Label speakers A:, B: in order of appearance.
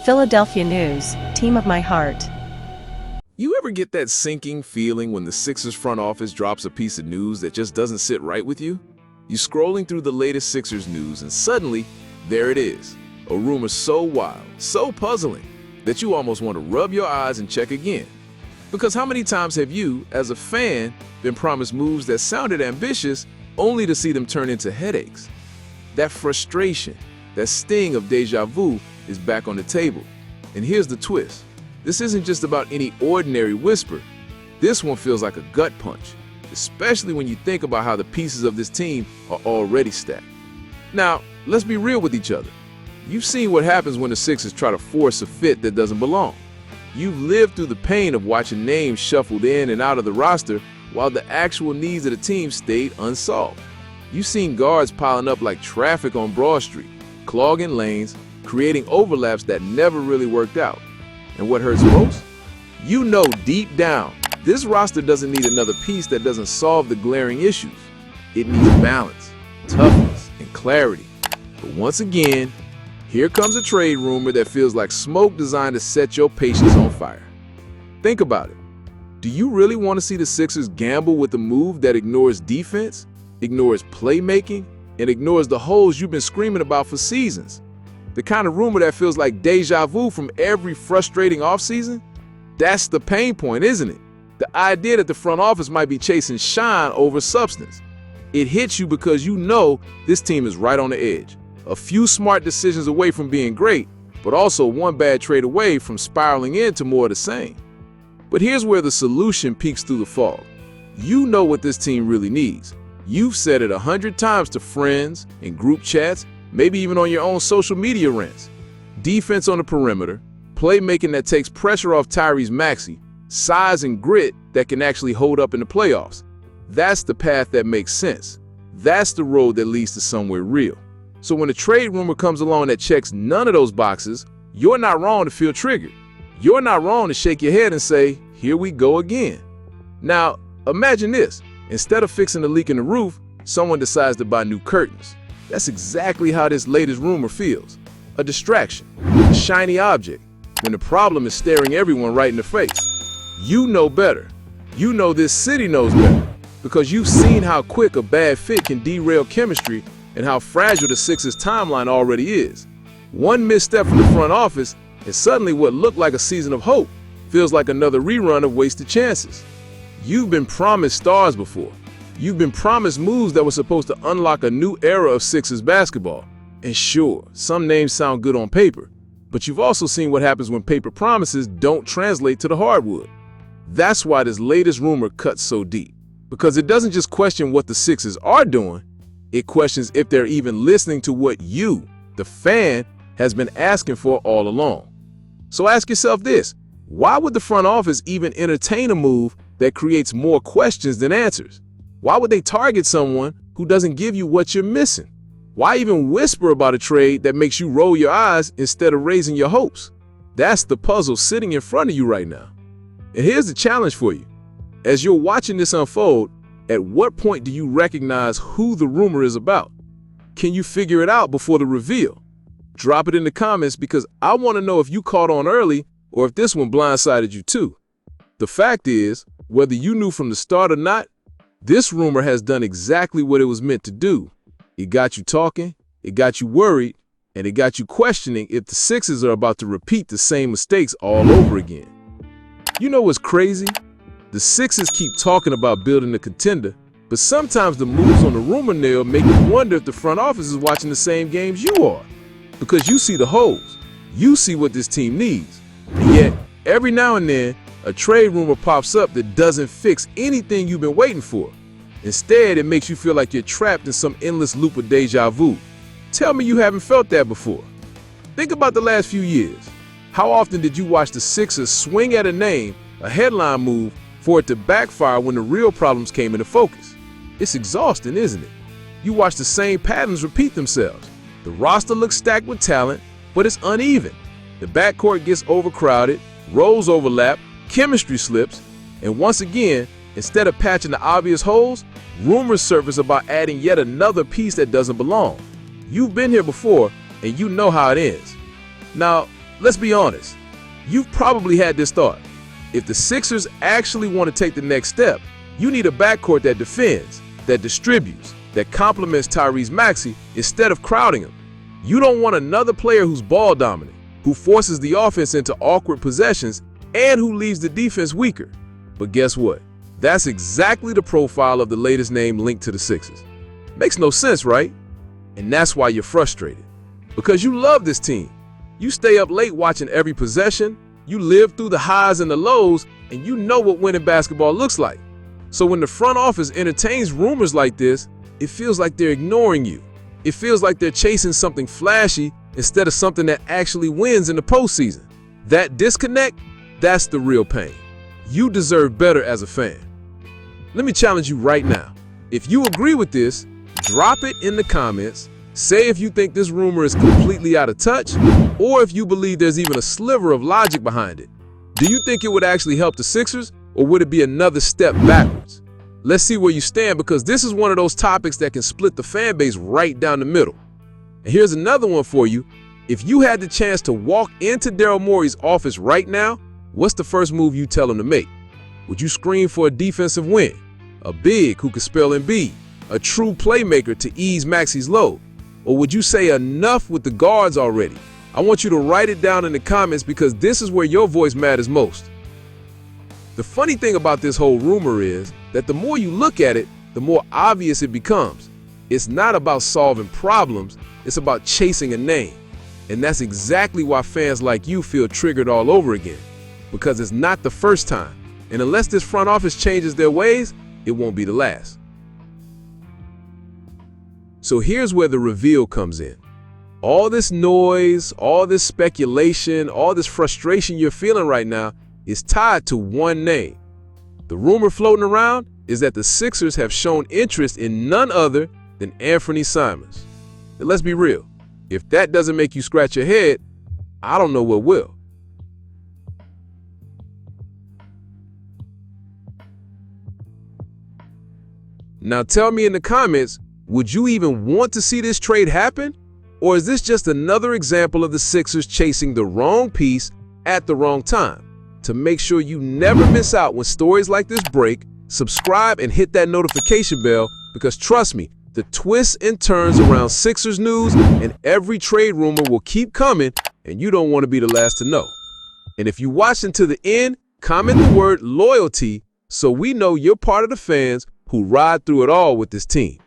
A: Philadelphia News, team of my heart.
B: You ever get that sinking feeling when the Sixers front office drops a piece of news that just doesn't sit right with you? You're scrolling through the latest Sixers news and suddenly, there it is. A rumor so wild, so puzzling, that you almost want to rub your eyes and check again. Because how many times have you, as a fan, been promised moves that sounded ambitious only to see them turn into headaches? That frustration, that sting of deja vu is back on the table. And here's the twist. This isn't just about any ordinary whisper. This one feels like a gut punch, especially when you think about how the pieces of this team are already stacked. Now, let's be real with each other. You've seen what happens when the Sixers try to force a fit that doesn't belong. You've lived through the pain of watching names shuffled in and out of the roster while the actual needs of the team stayed unsolved. You've seen guards piling up like traffic on Broad Street, clogging lanes, creating overlaps that never really worked out. And what hurts most? You know deep down, this roster doesn't need another piece that doesn't solve the glaring issues. It needs balance, toughness, and clarity. But once again, here comes a trade rumor that feels like smoke designed to set your patience on fire. Think about it. Do you really want to see the Sixers gamble with a move that ignores defense, ignores playmaking, and ignores the holes you've been screaming about for seasons? The kind of rumor that feels like deja vu from every frustrating offseason? That's the pain point, isn't it? The idea that the front office might be chasing shine over substance. It hits you because you know this team is right on the edge. A few smart decisions away from being great, but also one bad trade away from spiraling into more of the same. But here's where the solution peeks through the fog. You know what this team really needs. You've said it 100 times to friends, in group chats, maybe even on your own social media rants. Defense on the perimeter, playmaking that takes pressure off Tyrese Maxey, size and grit that can actually hold up in the playoffs. That's the path that makes sense. That's the road that leads to somewhere real. So when a trade rumor comes along that checks none of those boxes, you're not wrong to feel triggered. You're not wrong to shake your head and say, here we go again. Now, imagine this. Instead of fixing the leak in the roof, someone decides to buy new curtains. That's exactly how this latest rumor feels. A distraction, a shiny object, when the problem is staring everyone right in the face. You know better. You know this city knows better, because you've seen how quick a bad fit can derail chemistry and how fragile the Sixers' timeline already is. One misstep from the front office, and suddenly what looked like a season of hope feels like another rerun of wasted chances. You've been promised stars before. You've been promised moves that were supposed to unlock a new era of Sixers basketball. And sure, some names sound good on paper, but you've also seen what happens when paper promises don't translate to the hardwood. That's why this latest rumor cuts so deep, because it doesn't just question what the Sixers are doing, it questions if they're even listening to what you, the fan, has been asking for all along. So ask yourself this, why would the front office even entertain a move that creates more questions than answers? Why would they target someone who doesn't give you what you're missing? Why even whisper about a trade that makes you roll your eyes instead of raising your hopes? That's the puzzle sitting in front of you right now. And here's the challenge for you. As you're watching this unfold, at what point do you recognize who the rumor is about? Can you figure it out before the reveal? Drop it in the comments because I want to know if you caught on early or if this one blindsided you too. The fact is, whether you knew from the start or not, this rumor has done exactly what it was meant to do. It got you talking, it got you worried, and it got you questioning if the Sixers are about to repeat the same mistakes all over again. You know what's crazy? The Sixers keep talking about building a contender, but sometimes the moves on the rumor mill make you wonder if the front office is watching the same games you are. Because you see the holes, you see what this team needs, and yet every now and then, a trade rumor pops up that doesn't fix anything you've been waiting for. Instead, it makes you feel like you're trapped in some endless loop of deja vu. Tell me you haven't felt that before. Think about the last few years. How often did you watch the Sixers swing at a name, a headline move, for it to backfire when the real problems came into focus? It's exhausting, isn't it? You watch the same patterns repeat themselves. The roster looks stacked with talent, but it's uneven. The backcourt gets overcrowded, roles overlap, chemistry slips, and once again, instead of patching the obvious holes, rumors surface about adding yet another piece that doesn't belong. You've been here before, and you know how it ends. Now, Let's be honest. You've probably had this thought. If the Sixers actually want to take the next step, you need a backcourt that defends, that distributes, that complements Tyrese Maxey instead of crowding him. You don't want another player who's ball dominant, who forces the offense into awkward possessions, and who leaves the defense weaker. But guess what? That's exactly the profile of the latest name linked to the Sixers. Makes no sense, right? And that's why you're frustrated. Because you love this team. You stay up late watching every possession, you live through the highs and the lows, and you know what winning basketball looks like. So when the front office entertains rumors like this, it feels like they're ignoring you. It feels like they're chasing something flashy instead of something that actually wins in the postseason. That disconnect, that's the real pain. You deserve better as a fan. Let me challenge you right now. If you agree with this, drop it in the comments. Say if you think this rumor is completely out of touch, or if you believe there's even a sliver of logic behind it. Do you think it would actually help the Sixers, or would it be another step backwards? Let's see where you stand, because this is one of those topics that can split the fan base right down the middle. And here's another one for you. If you had the chance to walk into Daryl Morey's office right now, what's the first move you tell him to make? Would you scream for a defensive win? A big who could spell Embiid? A true playmaker to ease Maxey's load? Or would you say enough with the guards already? I want you to write it down in the comments, because this is where your voice matters most. The funny thing about this whole rumor is that the more you look at it, the more obvious it becomes. It's not about solving problems, it's about chasing a name. And that's exactly why fans like you feel triggered all over again. Because it's not the first time. And unless this front office changes their ways, it won't be the last. So here's where the reveal comes in. All this noise, all this speculation, all this frustration you're feeling right now is tied to one name. The rumor floating around is that the Sixers have shown interest in none other than Anfernee Simons. And let's be real, if that doesn't make you scratch your head, I don't know what will. Now tell me in the comments, would you even want to see this trade happen? Or is this just another example of the Sixers chasing the wrong piece at the wrong time? To make sure you never miss out when stories like this break, subscribe and hit that notification bell, because trust me, the twists and turns around Sixers news and every trade rumor will keep coming, and you don't want to be the last to know. And if you watched until the end, comment the word loyalty so we know you're part of the fans who ride through it all with this team.